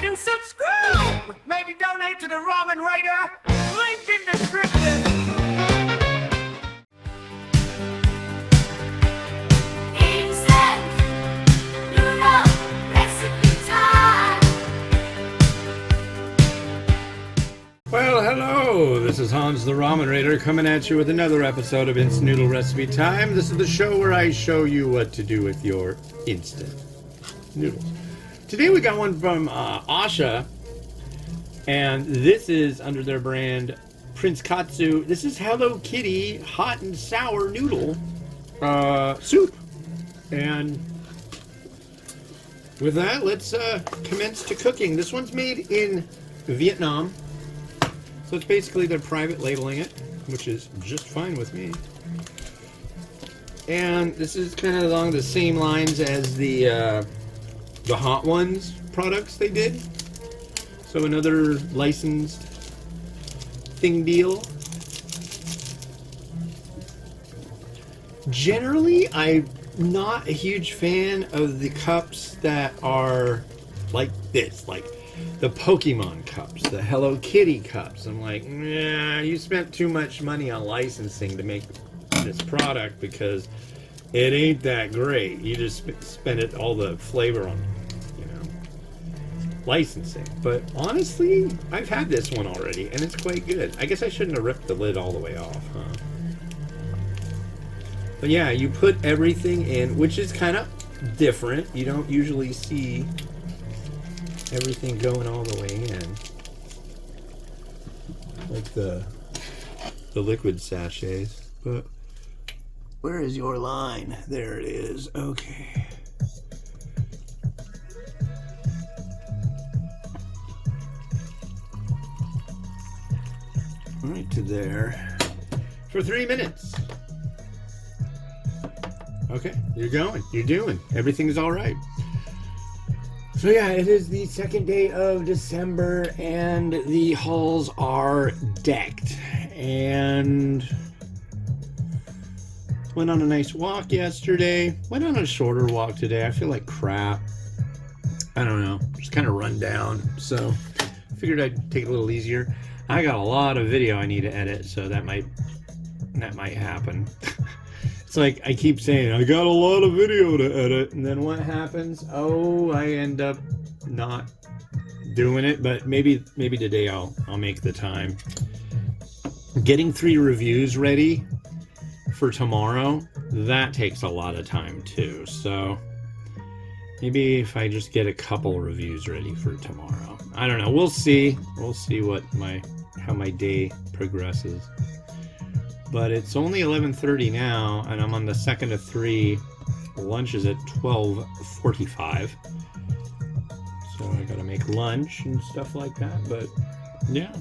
and subscribe. Maybe donate to the Ramen Writer. Link in description. Instant noodle recipe time. Well, hello! This is Hans the Ramen Raider coming at you with another episode of Instant Noodle Recipe Time. This is the show where I show you what to do with your instant noodles. Today we got one from Asha, and this is under their brand Prince Katsu. This is Hello Kitty hot and sour noodle soup. And with that, let's commence to cooking. This one's made in Vietnam. So it's basically they're private labeling it, which is just fine with me. And this is kind of along the same lines as the Hot Ones products they did. So another licensed thing deal. Generally, I'm not a huge fan of the cups that are like this, like the Pokemon cups, the Hello Kitty cups. I'm like, nah, you spent too much money on licensing to make this product because it ain't that great. You just spend it all the flavor on, licensing. But honestly, I've had this one already and it's quite good. I guess I shouldn't have ripped the lid all the way off, huh? But yeah, you put everything in, which is kind of different. You don't usually see everything going all the way in, like the liquid sachets. But where is your line? There it is. Okay. Right to there for 3 minutes. Okay, you're going. You're doing. Everything's all right. So yeah, it is the second day of December and the halls are decked. And went on a nice walk yesterday. Went on a shorter walk today. I feel like crap. I don't know. Just kind of run down. So figured I'd take it a little easier. I got a lot of video I need to edit, so that might happen. It's like I keep saying, I got a lot of video to edit, and then what happens? Oh, I end up not doing it, but maybe today I'll make the time. Getting 3 reviews ready for tomorrow, that takes a lot of time too. So maybe if I just get a couple reviews ready for tomorrow. I don't know. We'll see. We'll see how my day progresses. But it's only 11:30 now, and I'm on the second of 3. Lunch is at 12:45. So I gotta make lunch and stuff like that, but yeah.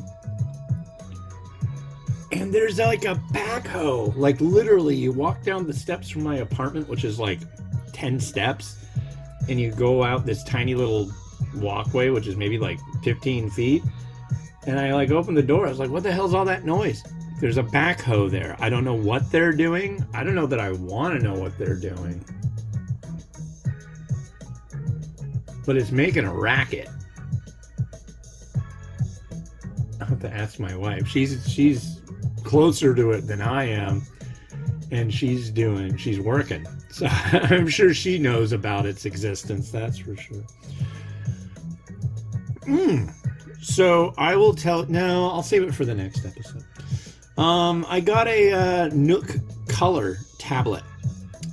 And there's like a backhoe. Like literally, you walk down the steps from my apartment, which is like 10 steps, and you go out this tiny little walkway, which is maybe like 15 feet. And I like opened the door. I was like, what the hell's all that noise? There's a backhoe there. I don't know what they're doing. I don't know that I want to know what they're doing. But it's making a racket. I have to ask my wife. She's closer to it than I am. And she's working. So I'm sure she knows about its existence. That's for sure. So I will no, I'll save it for the next episode. I got a Nook Color tablet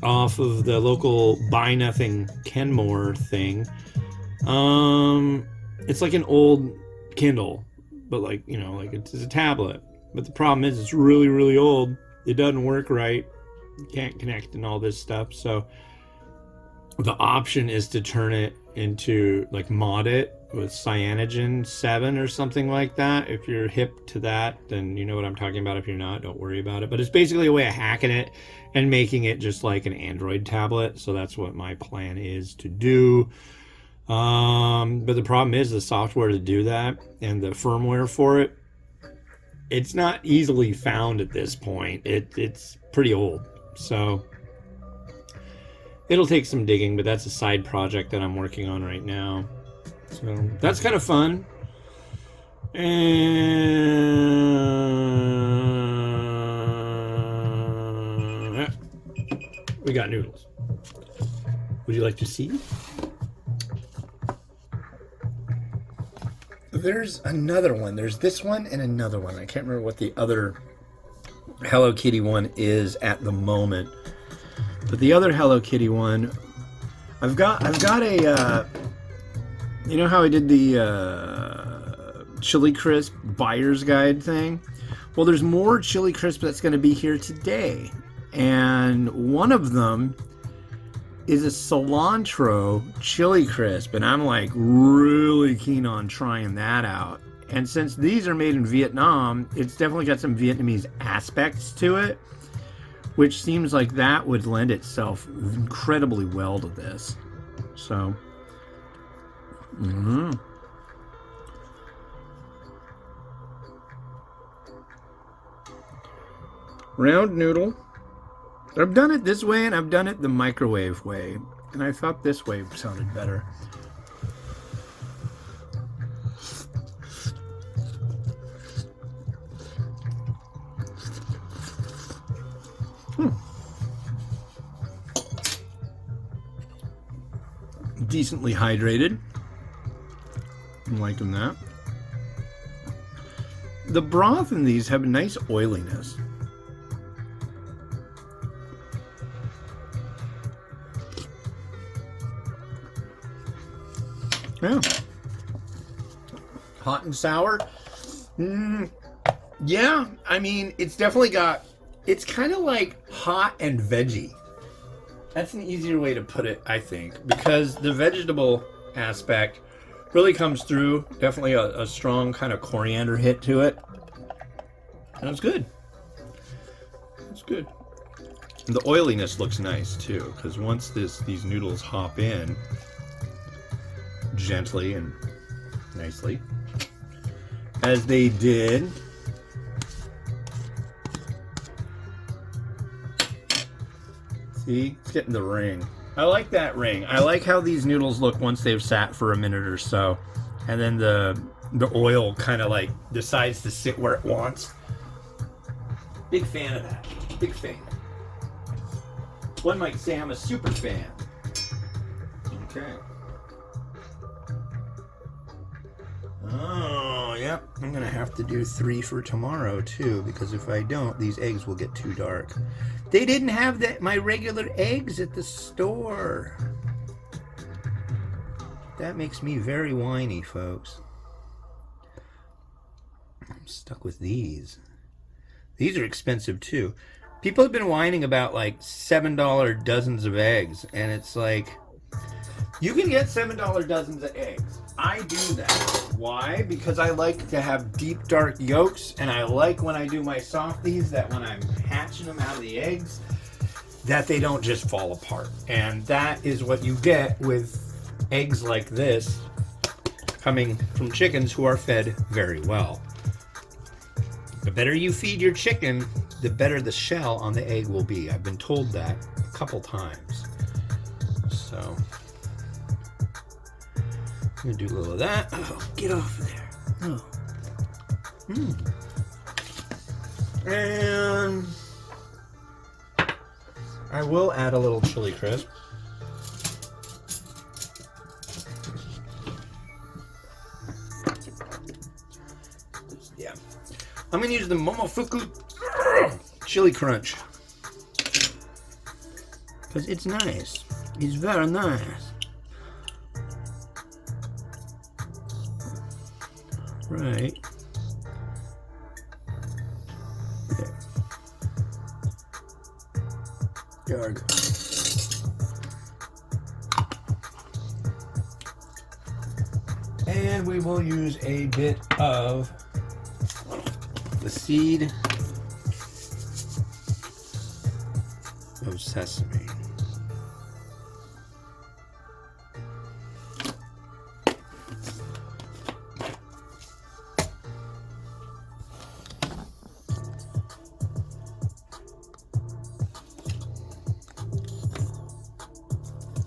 off of the local Buy Nothing Kenmore thing. It's like an old Kindle, but like it's a tablet. But the problem is it's really, really old. It doesn't work right. You can't connect and all this stuff. So the option is to turn it into mod it with Cyanogen 7 or something like that. If you're hip to that, then you know what I'm talking about. If you're not, don't worry about it. But it's basically a way of hacking it and making it just like an Android tablet. So that's what my plan is to do. But the problem is the software to do that and the firmware for it, it's not easily found at this point. It's pretty old. So it'll take some digging, but that's a side project that I'm working on right now. So So that's kind of fun. And yeah, we got noodles. Would you like to see? There's another one. There's this one and another one. I can't remember what the other Hello Kitty one is at the moment. But the other Hello Kitty one, I've got a you know how I did the Chili Crisp buyer's guide thing? Well, there's more Chili Crisp that's going to be here today. And one of them is a cilantro Chili Crisp, and I'm like really keen on trying that out. And since these are made in Vietnam, it's definitely got some Vietnamese aspects to it, which seems like that would lend itself incredibly well to this. So, round noodle. I've done it this way and I've done it the microwave way, and I thought this way sounded better. Decently hydrated. I'm liking that. The broth in these have a nice oiliness. Yeah. Hot and sour. Yeah, I mean, it's definitely got, it's kind of like hot and veggie. That's an easier way to put it, I think, because the vegetable aspect really comes through. Definitely a strong kind of coriander hit to it. And it's good. It's good. And the oiliness looks nice too, because once these noodles hop in gently and nicely, as they did, see, it's getting the ring. I like that ring. I like how these noodles look once they've sat for a minute or so, and then the oil kind of like decides to sit where it wants. Big fan of that. Big fan. One might say I'm a super fan. Okay. Oh, yep. I'm gonna have to do 3 for tomorrow too, because if I don't, these eggs will get too dark. They didn't have my regular eggs at the store. That makes me very whiny, folks. I'm stuck with these. These are expensive too. People have been whining about like $7 dozens of eggs, and it's like, you can get $7 dozens of eggs. I do that. Why? Because I like to have deep, dark yolks, and I like when I do my softies that when I'm hatching them out of the eggs, that they don't just fall apart. And that is what you get with eggs like this coming from chickens who are fed very well. The better you feed your chicken, the better the shell on the egg will be. I've been told that a couple times. So I'm gonna do a little of that. Oh, get off of there. Oh. And I will add a little chili crisp. Yeah. I'm gonna use the Momofuku Chili Crunch, because it's nice. It's very nice. Right. There. Yarg. And we will use a bit of the seed of sesame.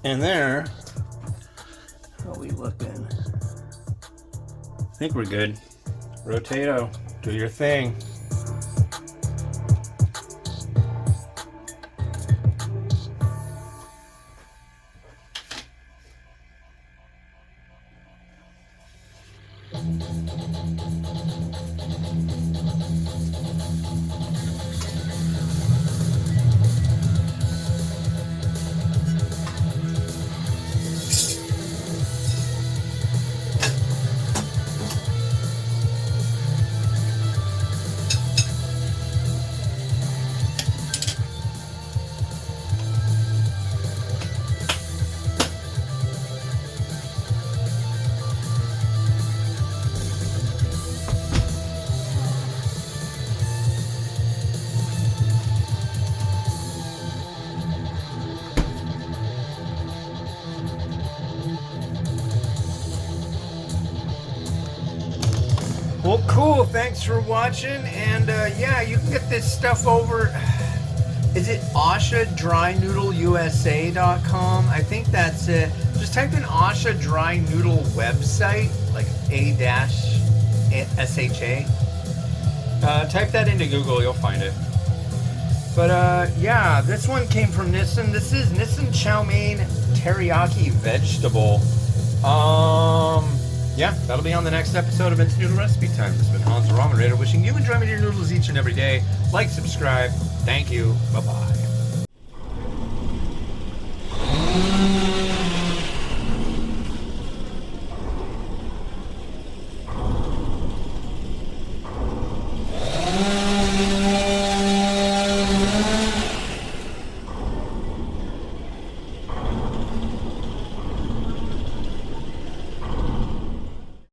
And there, how are we looking? I think we're good. Rotato, do your thing. Well, cool. Thanks for watching. And yeah, you can get this stuff over. Is it AshaDryNoodleUSA.com? I think that's it. Just type in Asha Dry Noodle website, like A-SHA. Type that into Google, you'll find it. But yeah, this one came from Nissan. This is Nissan Chow Mein Teriyaki Vegetable. Yeah, that'll be on the next episode of Instant Noodle Recipe Time. This has been Hans the Ramen Raider wishing you enjoyment of your noodles each and every day. Like, subscribe. Thank you. Bye-bye.